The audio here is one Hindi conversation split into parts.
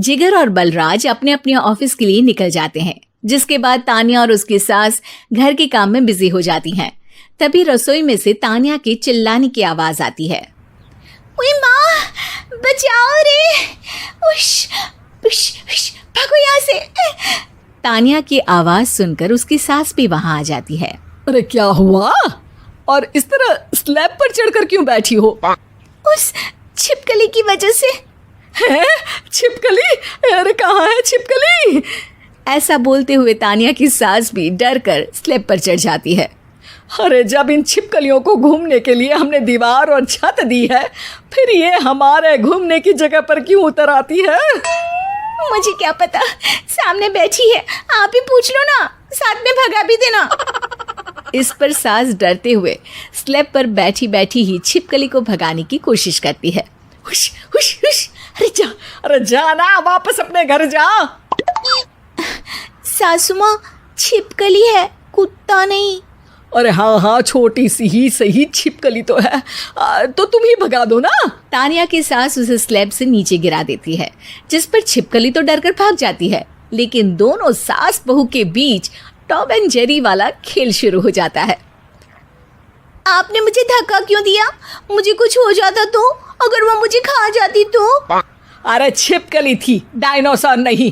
जिगर और बलराज अपने अपने ऑफिस के लिए निकल जाते हैं, जिसके बाद तान्या और उसकी सास घर के काम में बिजी हो जाती हैं। तभी रसोई में से तान्या के चिल्लाने की आवाज आती है। ओए माँ, बचाओ रे, उश, उश, उश, भागो यहाँ से। तान्या की आवाज सुनकर उसकी सास भी वहां आ जाती है। अरे क्या हुआ? और इस तरह स्लैब पर चढ़कर क्यों बैठी हो? उस छिपकली की वजह से। है? छिपकली? अरे कहाँ है छिपकली? ऐसा बोलते हुए तान्या की सास भी डर कर स्लैब पर चढ़ जाती है। अरे जब इन छिपकलियों को घूमने के लिए हमने दीवार और छत दी है, फिर ये हमारे घूमने की जगह पर क्यों उतर आती है? मुझे क्या पता, सामने बैठी है, आप ही पूछ लो ना, साथ में भगा भी देना। इस पर सास डरते हुए स्लैब पर बैठी बैठी ही छिपकली को भगाने की कोशिश करती है। हुश, हुश, हुश, अरे जा ना, वापस अपने घर जा। सासू माँ, छिपकली है, कुत्ता नहीं। अरे हाँ, छोटी सी ही सही छिपकली तो है, तो तुम ही भगा दो ना। तान्या की सास उसे स्लैब से नीचे गिरा देती है, जिस पर छिपकली तो डरकर भाग जाती है। लेकिन दोनों सास बहू के बीच टॉम एंड जेरी वाला खेल शुरू हो जाता है। आपने मुझे धक्का क्यों दिया? मुझे कुछ हो जाता तो? अगर वो मुझे खा जाती तो? अरे छिपकली थी, डायनासोर नहीं।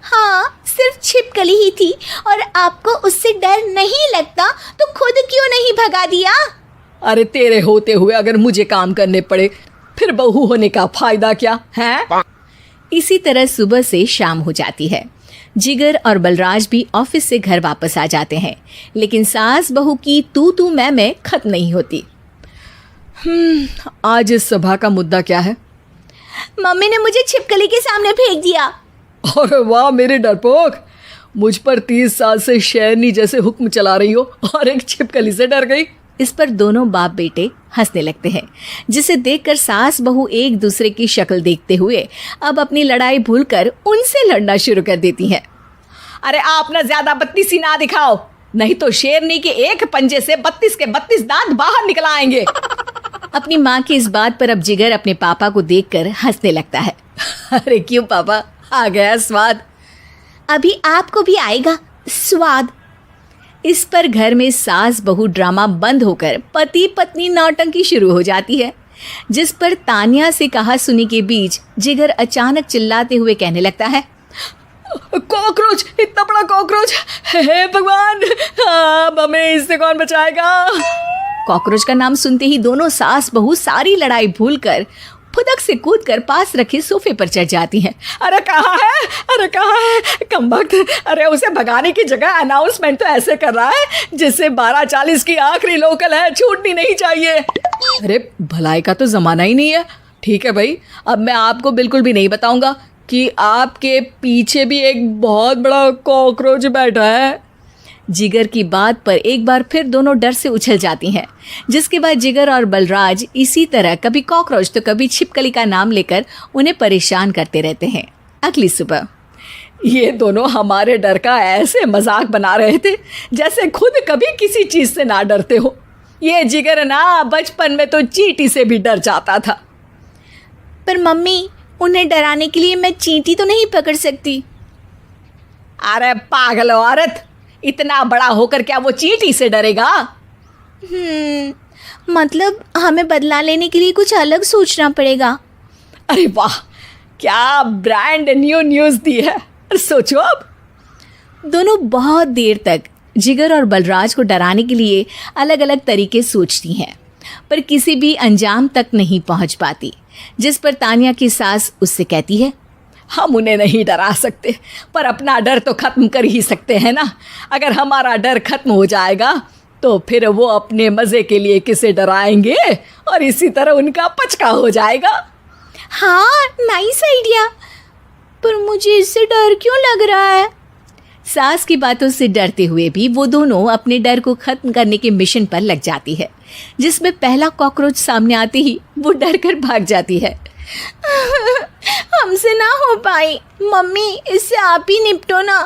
हाँ, सिर्फ छिपकली ही थी, और आपको उससे डर नहीं लगता तो खुद क्यों नहीं भगा दिया? अरे तेरे होते हुए अगर मुझे काम करने पड़े, फिर बहू होने का फायदा क्या है? इसी तरह सुबह से शाम हो जाती है। जिगर और बलराज भी ऑफिस से घर वापस आ जाते हैं, लेकिन सास बहू की तू मैं खत्म नहीं होती। आज इस सभा का मुद्दा क्या है? मम्मी ने मुझे छिपकली के सामने फेंक दिया। अरे वाह मेरे डरपोक, मुझ पर 30 साल से शेरनी जैसे हुक्म चला रही हो और एक छिपकली से डर गई। इस पर दोनों बाप बेटे हंसने लगते हैं, जिसे देखकर सास बहू एक दूसरे की शक्ल देखते हुए अब अपनी लड़ाई भूलकर उनसे लड़ना शुरू कर देती हैं। अरे आप ना ज्यादा बत्तीसी ना दिखाओ, नहीं तो शेरनी के एक पंजे से 32 के 32 दांत बाहर निकल आएंगे। अपनी माँ की इस बात पर अब जिगर अपने पापा को देखकर हंसने लगता है। अरे क्यों पापा, आ गया स्वाद? अभी आपको भी आएगा स्वाद। इस पर घर में सास बहू ड्रामा बंद होकर पति पत्नी नौटंकी शुरू हो जाती है, जिस पर तान्या से कहा सुनी के बीच जिगर अचानक चिल्लाते हुए कहने लगता है। कॉकरोच, इतना बड़ा कॉकरोच, हे भगवान, अब हमें इससे कौन बचाएगा? कॉकरोच का नाम सुनते ही दोनों सास बहू सारी लड़ाई भूलकर फुदक से कूदकर पास रखे सोफे पर चढ़ जाती हैं। अरे कहाँ है, अरे कहाँ है कमबख्त? अरे उसे भगाने की जगह अनाउंसमेंट तो ऐसे कर रहा है जिससे 12:40 की आखिरी लोकल है, छूटनी नहीं चाहिए। अरे भलाई का तो जमाना ही नहीं है। ठीक है भाई, अब मैं आपको बिल्कुल भी नहीं बताऊंगा कि आपके पीछे भी एक बहुत बड़ा कॉकरोच बैठा है। जिगर की बात पर एक बार फिर दोनों डर से उछल जाती हैं, जिसके बाद जिगर और बलराज इसी तरह कभी कॉकरोच तो कभी छिपकली का नाम लेकर उन्हें परेशान करते रहते हैं। अगली सुबह ये दोनों हमारे डर का ऐसे मजाक बना रहे थे जैसे खुद कभी किसी चीज से ना डरते हो। ये जिगर ना बचपन में तो चींटी से भी डर जाता था। पर मम्मी, उन्हें डराने के लिए मैं चींटी तो नहीं पकड़ सकती। अरे पागल औरत, इतना बड़ा होकर क्या वो चींटी से डरेगा? मतलब हमें बदला लेने के लिए कुछ अलग सोचना पड़ेगा। अरे वाह, क्या ब्रांड न्यू न्यूज़ दी है। सोचो अब। दोनों बहुत देर तक जिगर और बलराज को डराने के लिए अलग अलग तरीके सोचती हैं, पर किसी भी अंजाम तक नहीं पहुंच पाती, जिस पर तान्या की सास उससे कहती है। हम उन्हें नहीं डरा सकते, पर अपना डर तो खत्म कर ही सकते हैं ना। अगर हमारा डर खत्म हो जाएगा तो फिर वो अपने मज़े के लिए किसे डराएंगे और इसी तरह उनका पचका हो जाएगा। हाँ, नाइस आइडिया, पर मुझे इससे डर क्यों लग रहा है? सास की बातों से डरते हुए भी वो दोनों अपने डर को खत्म करने के मिशन पर लग जाती है, जिसमें पहला कॉकरोच सामने आते ही वो डर कर भाग जाती है। हमसे ना हो पाई मम्मी, इससे आप ही निपटो ना।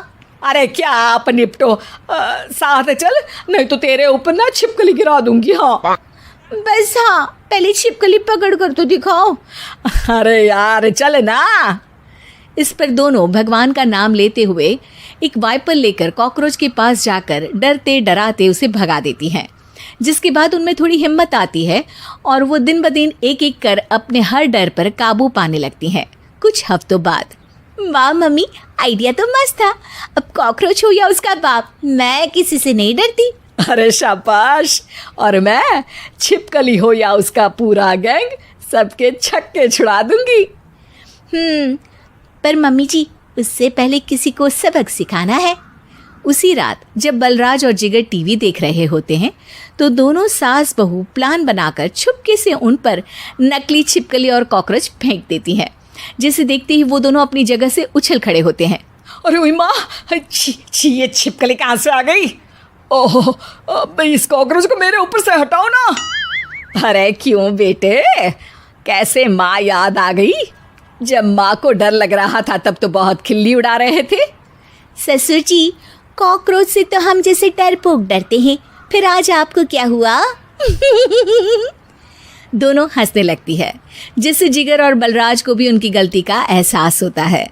अरे क्या आप निपटो, साथ चल, नहीं तो तेरे ऊपर ना छिपकली गिरा दूंगी। हाँ बस, हाँ पहले छिपकली पकड़ कर तो दिखाओ। अरे यार चल ना। इस पर दोनों भगवान का नाम लेते हुए एक वाइपर लेकर कॉकरोच के पास जाकर डरते डराते उसे भगा देती हैं, जिसके बाद उनमें थोड़ी हिम्मत आती है और वो दिन ब दिन एक एक कर अपने हर डर पर काबू पाने लगती हैं। कुछ हफ्तों बाद, वाह मम्मी, आइडिया तो मस्त था। अब कॉकरोच हो या उसका बाप, मैं किसी से नहीं डरती। अरे शाबाश। और मैं छिपकली हो या उसका पूरा गैंग, सबके छक्के छुड़ा दूंगी। पर मम्मी जी, उससे पहले किसी को सबक सिखाना है। उसी रात जब बलराज और जिगर टीवी देख रहे होते हैं तो दोनों सास बहू प्लान बनाकर छुपके से उन पर नकली छिपकली और कॉकरोच फेंक देती हैं, जिसे देखते ही वो दोनों अपनी जगह से उछल खड़े होते हैं। अरे ओई माँ, छी, ये छिपकली कहाँ से आ गई? ओह, अब इस कॉकरोच को मेरे ऊपर से हटाओ ना। अरे क्यों बेटे, कैसे माँ याद आ गई? जब माँ को डर लग रहा था तब तो बहुत खिल्ली उड़ा रहे थे। ससुर जी, कॉकरोच से तो हम जैसे डरपोक डरते हैं, फिर आज आपको क्या हुआ? दोनों हंसने लगती है, जिससे जिगर और बलराज को भी उनकी गलती का एहसास होता है।